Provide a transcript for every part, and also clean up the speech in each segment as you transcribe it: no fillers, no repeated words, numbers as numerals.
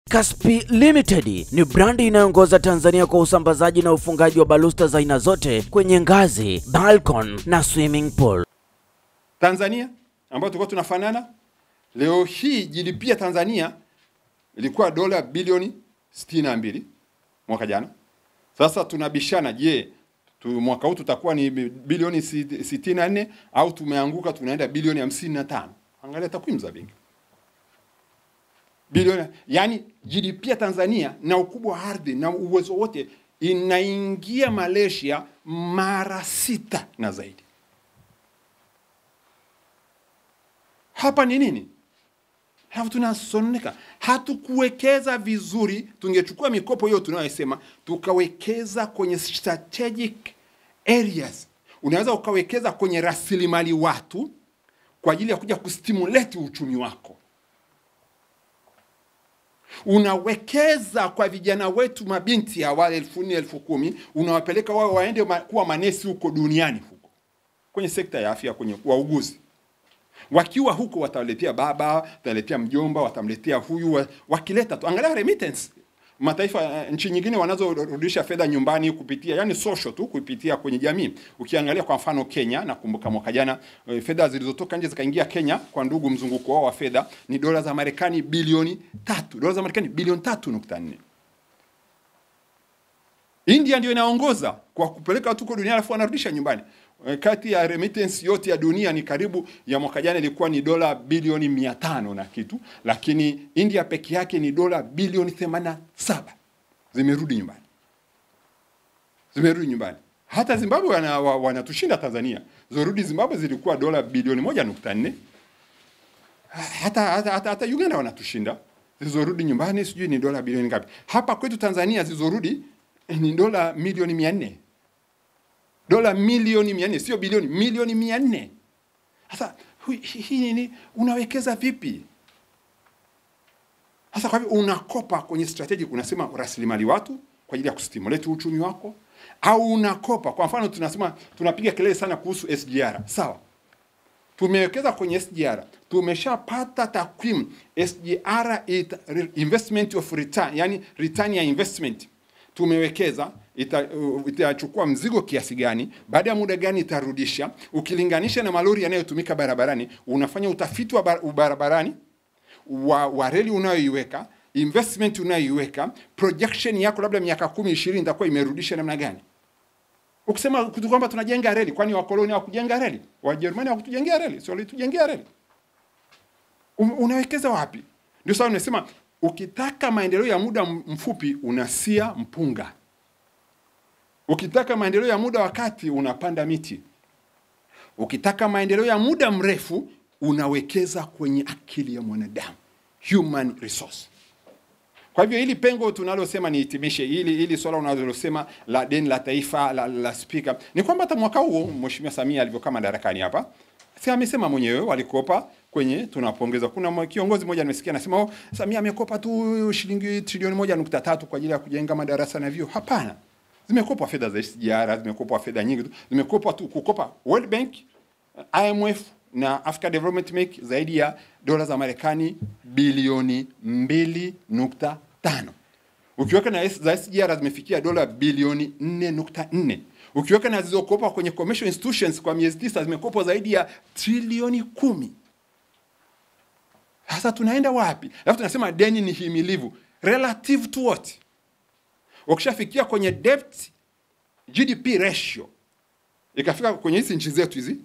Kaspi Limited ni brandi inayoongoza Tanzania kwa usambazaji na ufungaji wa balusta za aina zote kwenye ngazi, balcony na swimming pool. Tanzania ambayo tulikuwa tunafanana, leo hii GDP ya Tanzania ilikuwa dola bilioni 62 mwaka jana. Sasa tunabishana, je, mwaka huu tutakuwa ni bilioni 64 au tumeanguka tunaenda bilioni 55? Angalia takwimu za benki. Bilioni, yani GDP ya Tanzania na ukubwa wa ardhi na uwezo wote inaingia Malaysia mara 6 na zaidi. Hapa ni nini? Hafu tunasoneka. Hatukuwekeza vizuri. Tungechukua mikopo hiyo tunayosema tukawekeza kwenye strategic areas. Unaweza ukawekeza kwenye rasilimali watu kwa ajili ya kuja kustimulate uchumi wako. Unawekeza kwa vijana wetu mabinti ya wale 10,000 10,000, unawapeleka wao waende kuwa manesi huko duniani huko. Kwenye sekta ya afya, kwenye wauguzi. Wakiwa huko wataletea baba, wataletea mjomba, watamletea huyu, wakileta tu. Angalia remittance. Mataifa nchi nyingine wanazorudisha fedha nyumbani kupitia, yani social tu, kupitia kwenye jamii. Ukiangalia kwa mfano Kenya, nakumbuka mwaka jana fedha zilizotoka nje zikaingia Kenya kwa ndugu mzunguko wao wa fedha ni dola za Marekani bilioni 3. Dola za Marekani bilioni 3.4. India ndio inaongoza kwa kupeleka watu kwa dunia alafu wanarudisha nyumbani. Kati ya remittance yote ya dunia ni karibu, ya mwaka jana ilikuwa ni dola bilioni 500 na kitu, lakini India peke yake ni dola bilioni 87 zimerudi nyumbani. Zimerudi nyumbani. Hata Zimbabwe wanatushinda Tanzania. Zorudi Zimbabwe zilikuwa dola bilioni 1.4. Hata Uganda wanatushinda. Zilizorudi nyumbani sijui ni dola bilioni ngapi. Hapa kwetu Tanzania zilizorudi ni dola milioni 400. Dola milioni 400, sio bilioni, milioni 400. Sasa hii ni unawekeza vipi? Sasa kwa hivyo unakopa kwenye strategic, unasema rasilimali watu kwa ajili ya kustimulate uchumi wako, au unakopa kwa mfano tunasema tunapiga kelele sana kuhusu SGR. Sawa. Tumewekeza kwenye SGR. Tumeshapata takwimu. SGR is investment of return, yani return ya investment. Tumewekeza, itachukua mzigo kiasi gani, baada ya muda gani itarudisha, ukilinganisha na malori yanayotumika barabarani, unafanya utafiti wa barabarani wa reli unayoiweka, investment unayoiweka, projection yako labda miaka 10 20 itakuwa imerudisha namna gani. Ukisema kwamba tunajenga reli, kwani wakoloni hawakujenga reli? Wajerumani hawakutujengea reli, sio walitujengea reli. Unawekeza wapi? Ndio sababu nimesema ukitaka maendeleo ya muda mfupi unasia mpunga. Ukitaka maendeleo ya muda wakati unapanda miti. Ukitaka maendeleo ya muda mrefu unawekeza kwenye akili ya mwanadamu, human resource. Kwa hivyo hili pengo tunalosema ni hitimishe, hili swala unalosema la deni la taifa la speaker, ni kwamba hata mwaka huo Mheshimiwa Samia alivyokaa madarakani hapa, si amesema mwenyewe walikopa kwenye, tunapongeza. Kuna kiongozi mmoja nimesikia anasema Samia amekopa tu shilingi trilioni 1.3 kwa ajili ya kujenga madarasa na vyuo. Hapana. Zimekopa fedha za SGR, zimekopa fedha nyingi tu. Zimekopa tu kukopa World Bank, IMF na Africa Development Bank zaidi ya dola za Marekani bilioni 2.5. Ukiweka na za SGR zimefikia dola bilioni 4.4. Ukiweka na zilizokopa kwenye commercial institutions kwa miezi 9 zimekopa zaidi ya trilioni 10. Sasa tunaenda wapi? Alafu tunasema deni ni himilivu. Relative to what? Ukishafikia kwenye debt GDP ratio, ikafika kwenye hizi nchi zetu hizi,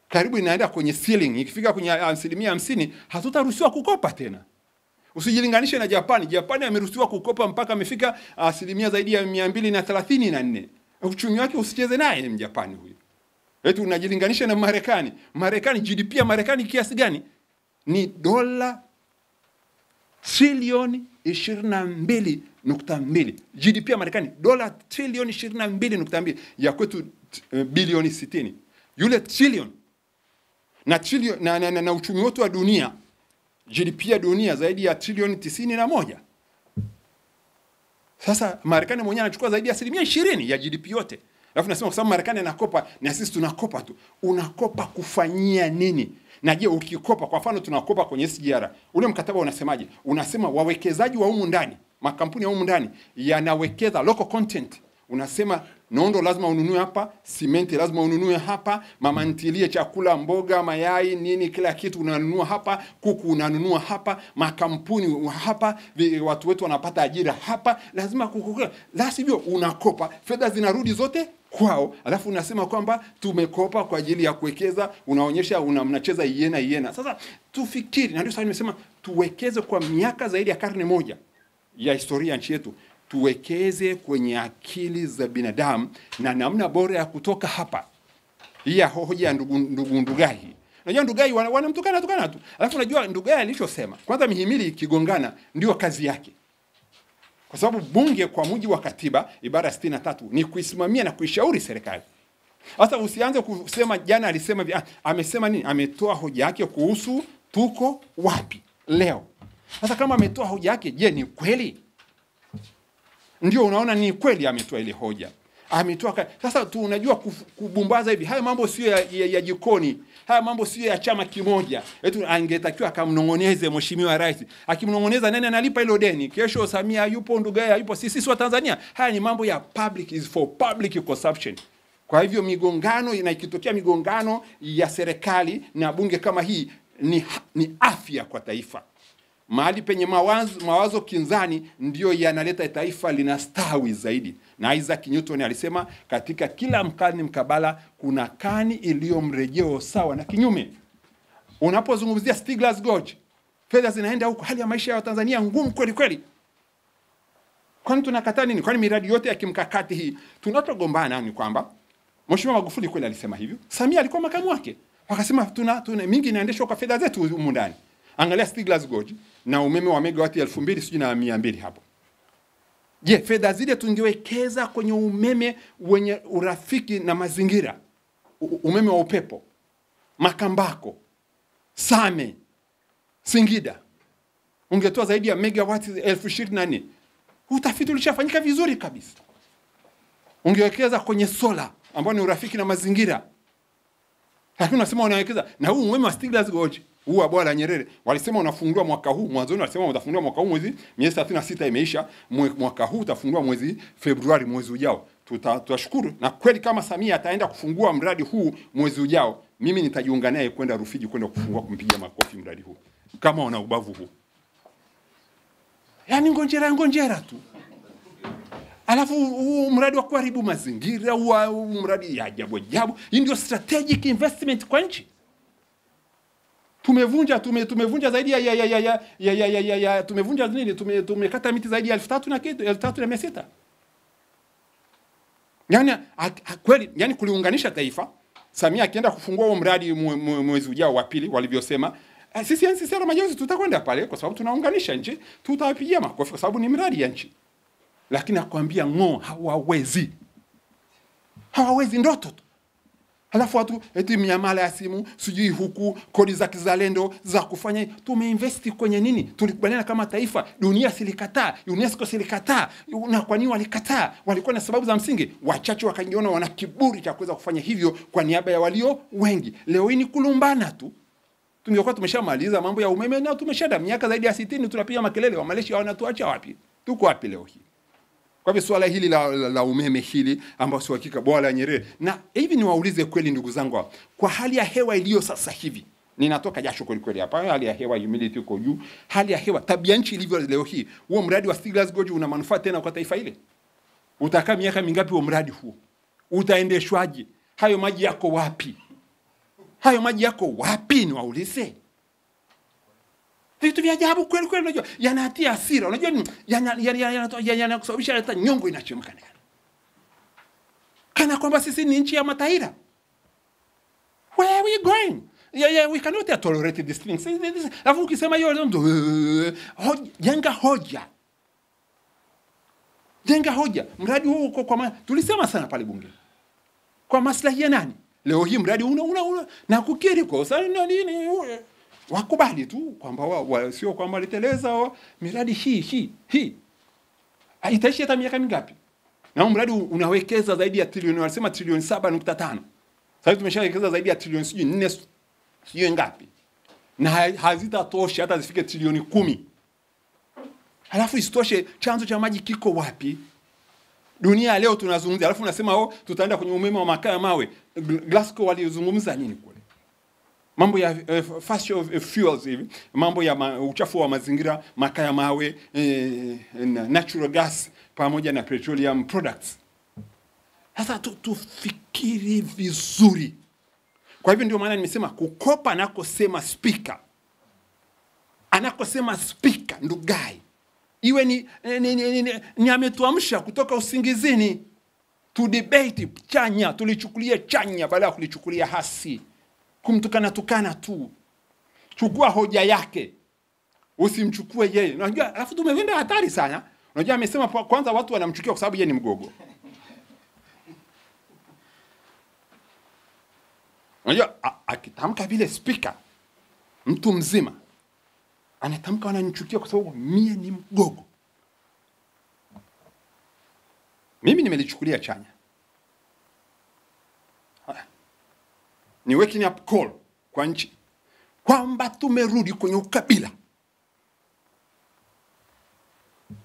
karibu inaenda kwenye ceiling, ikifika kwenye 50%, hatutaruhusiwa kukopa tena. Usijilinganishe na Japani. Japani ameruhusiwa kukopa mpaka amefika zaidi ya 234. Uchumi wake usicheze naye Mjapani huyu. Eti unajilinganisha na Marekani. Marekani, GDP ya Marekani kiasi gani? Ni dola trilioni 22.2. GDP ya Marekani dola trilioni 22.2, ya kwetu bilioni 60. Yule trilioni na uchumi wote wa dunia, GDP ya dunia zaidi ya trilioni 91. Sasa Marekani mwenyewe anachukua zaidi ya 20% ya GDP yote. Alafu nasema kwa sababu Marekani anakopa na sisi tunakopa tu. Unakopa kufanyia nini? Na je, ukikopa kwa mfano tunakopa kwenye SGR, ule mkataba unasemaje? Unasema wawekezaji wa humu ndani, makampuni ya humu ndani yanawekeza local content. Unasema nondo lazima ununue hapa, simenti lazima ununue hapa, mama ntilie chakula, mboga, mayai, nini, kila kitu unanunua hapa, kuku unanunua hapa, makampuni hapa, watu wetu wanapata ajira hapa, lazima kukukula. La sivyo unakopa, fedha zinarudi zote kwao, alafu unasema kwamba tumekopa kwa ajili ya kuwekeza, unaonyesha mnacheza iena. Sasa tufikiri, na ndio sasa nimesema tuwekeze kwa miaka zaidi ya karne moja ya historia ya nchi yetu. Tuwekeze kwenye akili za binadamu, na namna bora ya kutoka hapa. Hii hoja ya Ndugai. Unajua Ndugai wanamtukana tu. Alafu unajua Ndugai alichosema, kwanza mihimili ikigongana ndio kazi yake. Kwa sababu bunge kwa mujibu wa katiba ibara 63 ni kuisimamia na kuishauri serikali. Sasa usianze kusema jana alisema amesema nini? Ametoa hoja yake kuhusu tuko wapi leo. Sasa kama ametoa hoja yake, je, ni kweli? Ndio unaona ni kweli ametoa ile hoja. Ametoa. Sasa tu unajua kubumbaza hivi. Haya mambo sio ya jikoni. Haya mambo sio ya chama kimoja. Etu angetakiwa akamnongoneze mheshimiwa rais. Akimnongoneza nani analipa hilo deni? Kesho Samia yupo, Ndugai yupo, sisi wa Tanzania. Haya ni mambo ya public, is for public consumption. Kwa hivyo migongano, ikitokea migongano ya serikali na bunge kama hii ni afya kwa taifa. Mahali penye mawazo kinzani ndio yanaleta taifa linastawi zaidi. Na Isaac Newton alisema katika kila mkani mkabala kuna kani iliyo mrejeo sawa na kinyume. Unapozungumzia Stigler's Gorge, fedha zinaenda huko, hali ya maisha ya Tanzania ngumu kweli kweli. Kwani tunakataa nini? Kwani miradi yote ya kimkakati hii tunatogombana ni kwamba Mheshimiwa Magufuli kweli alisema hivyo. Samia alikuwa makamu wake. Wakasema tuna mingi inaendeshwa kwa fedha zetu humu ndani. Angalia Stigler's Gorge na umeme wa megawati 2200 hapo. Je, fedha zile tungewekeza kwenye umeme wenye urafiki na mazingira, umeme wa upepo, Makambako, Same, Singida, ungetoa zaidi ya megawati 1024. Utafiti ulishafanyika vizuri kabisa. Ungewekeza kwenye sola ambao ni urafiki na mazingira. Lakini unasema unawekeza na huu umeme wa Stigler's Gorge, huu wa Bwawa la Nyerere, walisema unafungua mwaka huu, mwanzoni walisema utafungua mwaka huu miezi 36 imeisha, mwaka huu utafungua mwezi Februari mwezi ujao. Tutashukuru, na kweli kama Samia ataenda kufungua mradi huu mwezi ujao, mimi nitajiunga naye kwenda Rufiji kwenda kufungua, kumpigia makofi mradi huu kama una ubavu huu. Yaani ngonjera tu. Alafu mradi wa kuharibu mazingira, mradi ya ajabu. Hii ndio strategic investment kwa nchi. Tumevunja zaidi ya tumevunja nini? Tumekata miti zaidi ya 3000 na kitu, 3600. Yaani kweli, yani kuliunganisha taifa. Samia akienda kufungua huo mradi mwezi ujao wa pili walivyosema, sisi sera majozi tutakwenda pale kwa sababu tunaunganisha nchi, tutawapigia makofi kwa sababu ni mradi ya nchi. Lakini akwambia hawawezi. Hawawezi, ndoto tu. Halafu watu eti miamala ya simu, sijui huku kodi za kizalendo za kufanya, tumeinvesti kwenye nini? Tulikubaliana kama taifa, dunia silikataa, UNESCO silikataa. Na kwa nini walikataa? Walikuwa na sababu za msingi. Wachache wakajiona wana kiburi cha kuweza kufanya hivyo kwa niaba ya walio wengi. Leo hii ni kulumbana tu. Tungekuwa tumeshamaliza mambo ya umeme na tumeshada miaka zaidi ya 60 tunapiga makelele, wa Malaysia wanatuacha wapi? Tuko wapi leo hii? Kwa hivyo swala hili la umeme hili ambao si hakika Bwawa la Nyerere, na hivi niwaulize kweli ndugu zangu, kwa hali ya hewa iliyo sasa hivi, ninatoka jasho kweli kweli hapa, hali ya hewa humidity iko juu, hali ya hewa, tabia nchi ilivyo leo hii, huo mradi wa Stigler's Gorge una manufaa tena kwa taifa ile? Utakaa miaka mingapi huo mradi huo? Utaendeshwaje? Hayo maji yako wapi? Hayo maji yako wapi niwaulize? Vitu vya ajabu kweli kweli, unajua yanatia hasira, unajua yanakusababisha hata nyongo inachemka kana kwamba sisi ni nchi ya mataira. Where are we going? We cannot tolerate these things. Alafu ukisema hiyo jenga hoja. Mradi huu kwa tulisema sana pale bunge. Kwa maslahi ya nani? Leo hii mradi una na kukiri kwa sababu nini? Wakubali tu kwamba sio kwamba liteleza miradi hii itaishi hata miaka mingapi? Na mradi unawekeza zaidi ya trilioni, wanasema trilioni 7.5. Sasa tumeshawekeza zaidi ya trilioni 4 sio ngapi. Na hazitatosha hata zifike trilioni 10. Halafu isitoshe chanzo cha maji kiko wapi? Dunia leo tunazungumzia, halafu unasema tutaenda kwenye umeme wa makaa ya mawe. Glasgow walizungumza nini kule? Mambo ya fossil fuels hivi, mambo ya uchafu wa mazingira, makaa ya mawe, natural gas pamoja na petroleum products. Sasa tufikiri vizuri. Kwa hivyo ndio maana nimesema kukopa anakosema speaker. Anakosema speaker Ndugai. Iwe ni ametuamsha kutoka usingizini. To debate chanya, tulichukulia chanya badala ya kulichukulia hasi. Kumtukana tu. Chukua hoja yake. Usimchukue yeye. Unajua alafu tumeenda hatari sana. Unajua amesema kwanza watu wanamchukia kwa sababu yeye ni mgogo. Unajua akitamka vile speaker mtu mzima anatamka wananichukia kwa sababu mie ni mgogo. Mimi nimelichukulia chanya. Ni waking up call kwa nchi kwamba tumerudi kwenye ukabila.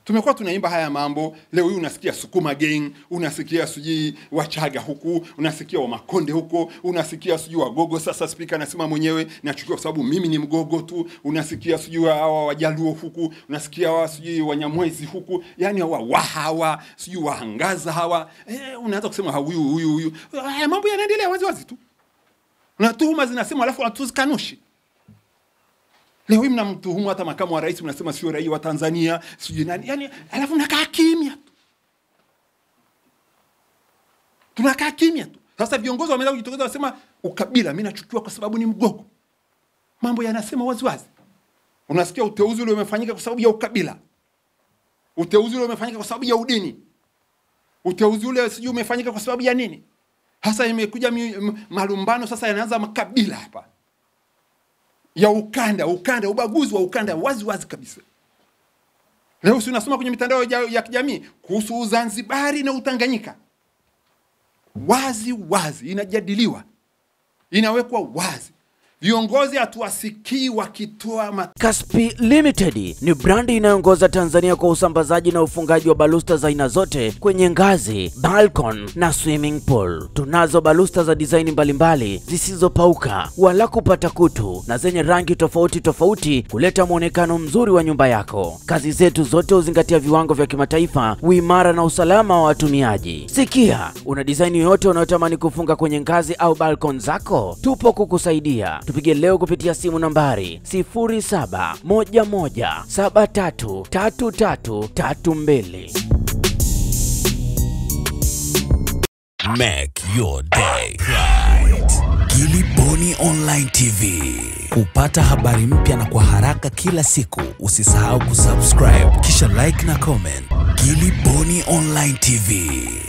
Tumekuwa tunaimba haya mambo, leo hii unasikia Sukuma Gang, unasikia sijui Wachaga huku, unasikia wa Makonde huko, unasikia sijui Wagogo. Sasa speaker anasema mwenyewe nachukia kwa sababu mimi ni mgogo tu, unasikia sijui hawa Wajaluo huku, unasikia hawa sijui Wanyamwezi huku, yani hawa sijui Wahangaza hawa. Unaanza kusema huyu. Haya mambo yanaendelea wazi tu. Na tuhuma zinasema alafu hatuzikanushi. Leo hii mnamtuhumu hata makamu wa rais, mnasema sio raia wa Tanzania, sijui nani. Yani alafu mnakaa kimya tu. Tunakaa kimya tu. Sasa viongozi wameanza kujitokeza wasema ukabila mimi nachukiwa kwa sababu ni mgogo. Mambo yanasema wazi. Unasikia uteuzi ule umefanyika kwa sababu ya ukabila. Uteuzi ule umefanyika kwa sababu ya udini. Uteuzi ule sijui umefanyika kwa sababu ya nini? Hasa imekuja malumbano sasa yanaanza makabila hapa. Ya ukanda, ubaguzi wa ukanda wazi kabisa. Leo si unasoma kwenye mitandao ya kijamii kuhusu Zanzibari na Utanganyika. Wazi inajadiliwa. Inawekwa wazi. Viongozi hatuwasikii wakitoa Kaspi Limited ni brandi inayoongoza Tanzania kwa usambazaji na ufungaji wa balusta za aina zote kwenye ngazi, balcony na swimming pool. Tunazo balusta za design mbalimbali zisizopauka wala kupata kutu na zenye rangi tofauti kuleta muonekano mzuri wa nyumba yako. Kazi zetu zote huzingatia viwango vya kimataifa, uimara na usalama wa watumiaji. Sikia, una design yoyote unayotamani kufunga kwenye ngazi au balcony zako? Tupo kukusaidia. Tupige leo kupitia simu nambari 0711733332. Make your day right. Gilly Bonny Online TV. Kupata habari mpya na kwa haraka kila siku, usisahau kusubscribe kisha like na comment. Gilly Bonny Online TV.